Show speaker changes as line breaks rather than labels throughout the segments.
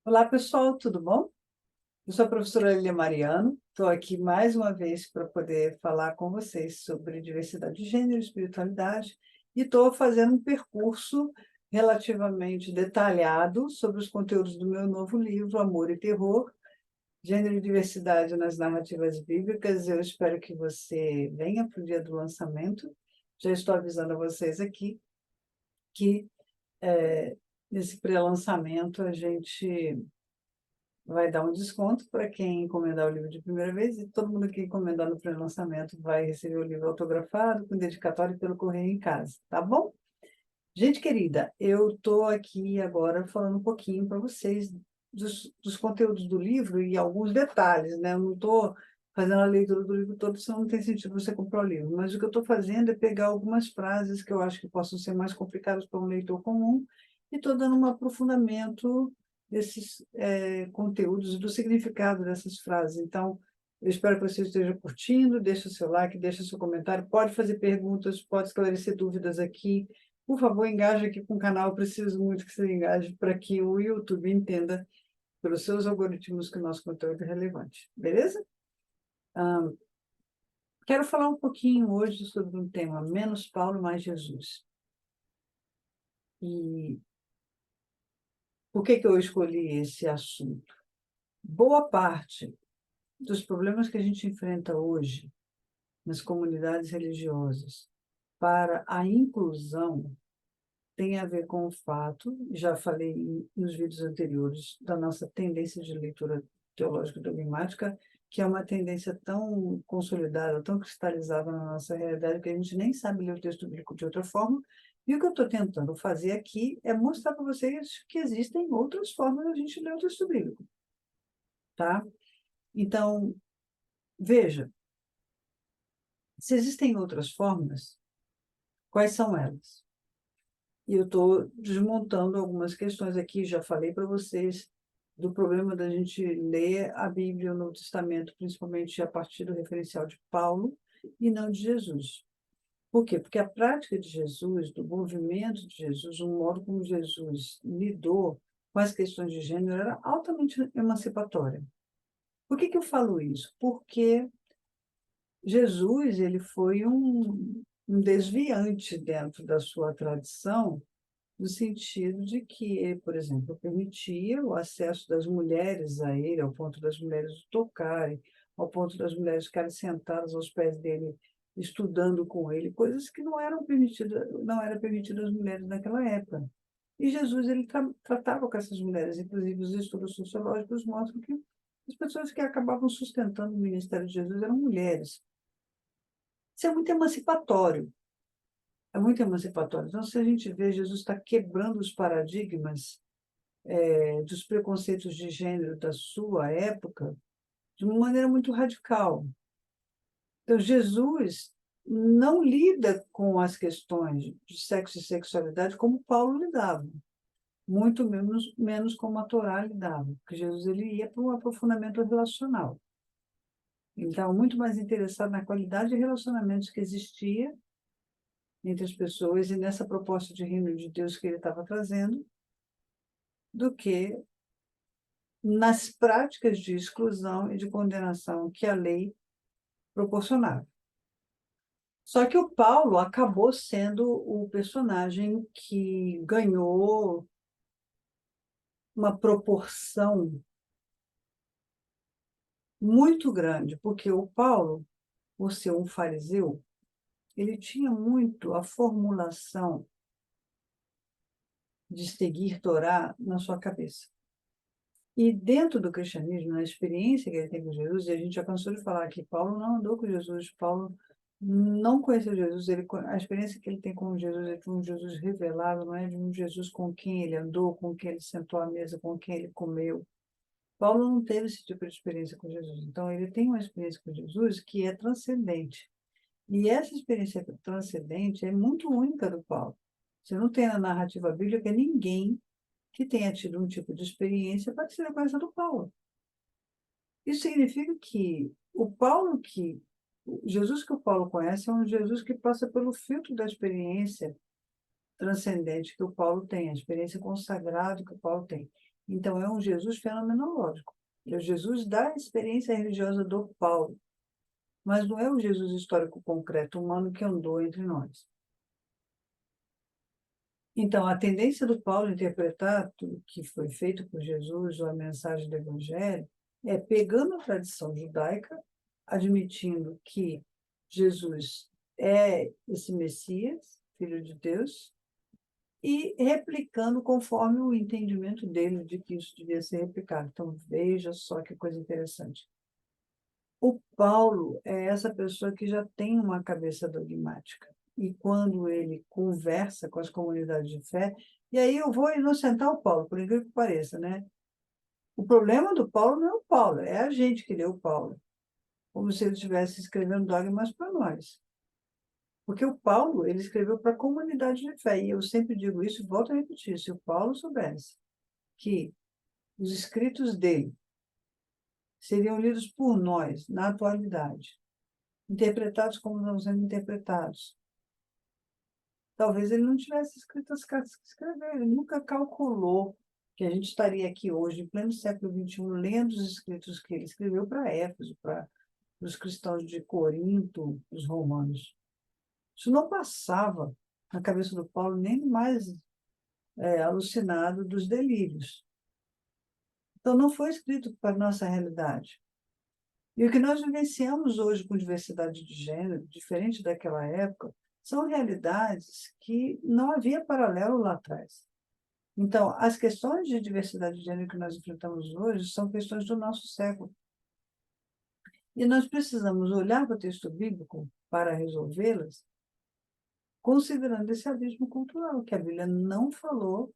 Olá, pessoal, tudo bom? Eu sou a professora Lilia Mariano, estou aqui mais uma vez para poder falar com vocês sobre diversidade de gênero e espiritualidade, e estou fazendo um percurso relativamente detalhado sobre os conteúdos do meu novo livro, Amor e Terror, Gênero e Diversidade nas Narrativas Bíblicas. Eu espero que você venha para o dia do lançamento. Já estou avisando a vocês aqui que nesse pré-lançamento a gente vai dar um desconto para quem encomendar o livro de primeira vez, e todo mundo que encomendar no pré-lançamento vai receber o livro autografado, com dedicatório pelo correio em casa, tá bom? Gente querida, eu estou aqui agora falando um pouquinho para vocês dos conteúdos do livro e alguns detalhes, né? Eu não estou fazendo a leitura do livro todo, senão não tem sentido você comprar o livro. Mas o que eu estou fazendo é pegar algumas frases que eu acho que possam ser mais complicadas para um leitor comum e estou dando um aprofundamento desses conteúdos e do significado dessas frases. Então, eu espero que você esteja curtindo, deixa o seu like, deixa o seu comentário, pode fazer perguntas, pode esclarecer dúvidas aqui. Por favor, engaje aqui com o canal. Eu preciso muito que você engaje para que o YouTube entenda, pelos seus algoritmos, que o nosso conteúdo é relevante. Beleza? Quero falar um pouquinho hoje sobre um tema: menos Paulo, mais Jesus. E por que eu escolhi esse assunto? Boa parte dos problemas que a gente enfrenta hoje nas comunidades religiosas para a inclusão tem a ver com o fato, já falei nos vídeos anteriores, da nossa tendência de leitura teológica dogmática, que é uma tendência tão consolidada, tão cristalizada na nossa realidade, que a gente nem sabe ler o texto bíblico de outra forma. E o que eu estou tentando fazer aqui é mostrar para vocês que existem outras formas de a gente ler o texto bíblico, tá? Então, veja, se existem outras formas, quais são elas? E eu estou desmontando algumas questões aqui. Já falei para vocês do problema da gente ler a Bíblia, o Novo Testamento, principalmente a partir do referencial de Paulo e não de Jesus. Por quê? Porque a prática de Jesus, do movimento de Jesus, o modo como Jesus lidou com as questões de gênero era altamente emancipatória. Por que eu falo isso? Porque Jesus ele foi um desviante dentro da sua tradição, no sentido de que, por exemplo, permitia o acesso das mulheres a ele, ao ponto das mulheres o tocarem, ao ponto das mulheres ficarem sentadas aos pés dele, estudando com ele, coisas que não eram permitidas, não era permitidas às mulheres naquela época. E Jesus ele tratava com essas mulheres, inclusive os estudos sociológicos mostram que as pessoas que acabavam sustentando o ministério de Jesus eram mulheres. Isso é muito emancipatório. É muito emancipatório. Então, se a gente vê, Jesus está quebrando os paradigmas dos preconceitos de gênero da sua época de uma maneira muito radical. Então, Jesus não lida com as questões de sexo e sexualidade como Paulo lidava, muito menos como a Torá lidava, porque Jesus ele ia para um aprofundamento relacional. Ele estava muito mais interessado na qualidade de relacionamentos que existia entre as pessoas e nessa proposta de reino de Deus que ele estava trazendo, do que nas práticas de exclusão e de condenação que a lei proporcionava. Só que o Paulo acabou sendo o personagem que ganhou uma proporção muito grande, porque o Paulo, por ser um fariseu, ele tinha muito a formulação de seguir Torá na sua cabeça. E dentro do cristianismo, na experiência que ele tem com Jesus, e a gente já cansou de falar que Paulo não andou com Jesus, Paulo não conheceu Jesus, a experiência que ele tem com Jesus é de um Jesus revelado, não é de um Jesus com quem ele andou, com quem ele sentou à mesa, com quem ele comeu. Paulo não teve esse tipo de experiência com Jesus, então ele tem uma experiência com Jesus que é transcendente. E essa experiência transcendente é muito única do Paulo. Você não tem na narrativa bíblica ninguém que tenha tido um tipo de experiência parecida com essa do Paulo. Isso significa que o Jesus que o Paulo conhece é um Jesus que passa pelo filtro da experiência transcendente que o Paulo tem, a experiência consagrada que o Paulo tem. Então, é um Jesus fenomenológico. É o Jesus da experiência religiosa do Paulo, mas não é o Jesus histórico concreto, humano que andou entre nós. Então, a tendência do Paulo interpretar tudo que foi feito por Jesus, ou a mensagem do Evangelho, é pegando a tradição judaica, admitindo que Jesus é esse Messias, Filho de Deus, e replicando conforme o entendimento dele de que isso devia ser replicado. Então, veja só que coisa interessante. O Paulo é essa pessoa que já tem uma cabeça dogmática. E quando ele conversa com as comunidades de fé, e aí eu vou inocentar o Paulo, por incrível que pareça, né? O problema do Paulo não é o Paulo, é a gente que lê o Paulo, como se ele estivesse escrevendo dogmas para nós. Porque o Paulo, ele escreveu para a comunidade de fé, e eu sempre digo isso e volto a repetir, se o Paulo soubesse que os escritos dele seriam lidos por nós, na atualidade, interpretados como estão sendo interpretados, talvez ele não tivesse escrito as cartas que escreveu, ele nunca calculou que a gente estaria aqui hoje, em pleno século XXI, lendo os escritos que ele escreveu para Éfeso, para os cristãos de Corinto, os romanos. Isso não passava na cabeça do Paulo nem mais alucinado dos delírios. Então, não foi escrito para a nossa realidade. E o que nós vivenciamos hoje com diversidade de gênero, diferente daquela época, são realidades que não havia paralelo lá atrás. Então, as questões de diversidade de gênero que nós enfrentamos hoje são questões do nosso século. E nós precisamos olhar para o texto bíblico para resolvê-las, considerando esse abismo cultural, que a Bíblia não falou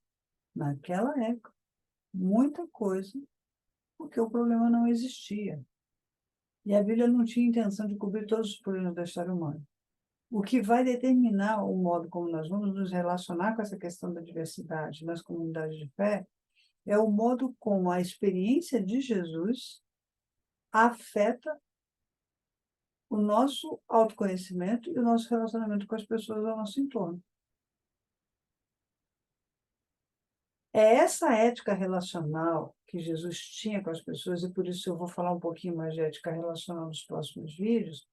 naquela época muita coisa, porque o problema não existia. E a Bíblia não tinha intenção de cobrir todos os problemas da história humana. O que vai determinar o modo como nós vamos nos relacionar com essa questão da diversidade nas comunidades de fé é o modo como a experiência de Jesus afeta o nosso autoconhecimento e o nosso relacionamento com as pessoas ao nosso entorno. É essa ética relacional que Jesus tinha com as pessoas, e por isso eu vou falar um pouquinho mais de ética relacional nos próximos vídeos,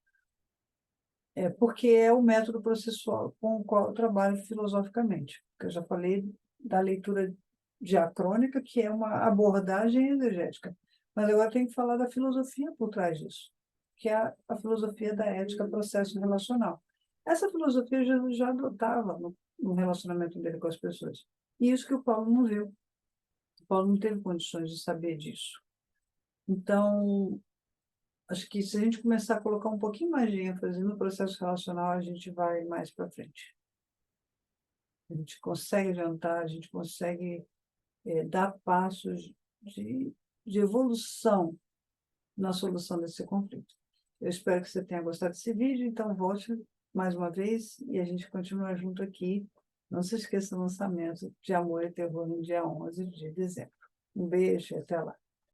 porque é o método processual com o qual eu trabalho filosoficamente. Porque eu já falei da leitura diacrônica, que é uma abordagem exegética. Mas agora tem que falar da filosofia por trás disso, que é a filosofia da ética processo relacional. Essa filosofia Jesus já adotava no relacionamento dele com as pessoas. E isso que o Paulo não viu. O Paulo não teve condições de saber disso. Então, acho que se a gente começar a colocar um pouquinho mais de ênfase no processo relacional, a gente vai mais para frente. A gente consegue adiantar, a gente consegue dar passos de evolução na solução desse conflito. Eu espero que você tenha gostado desse vídeo, então volte mais uma vez e a gente continua junto aqui. Não se esqueça do lançamento de Amor e Terror no dia 11 de dezembro. Um beijo e até lá.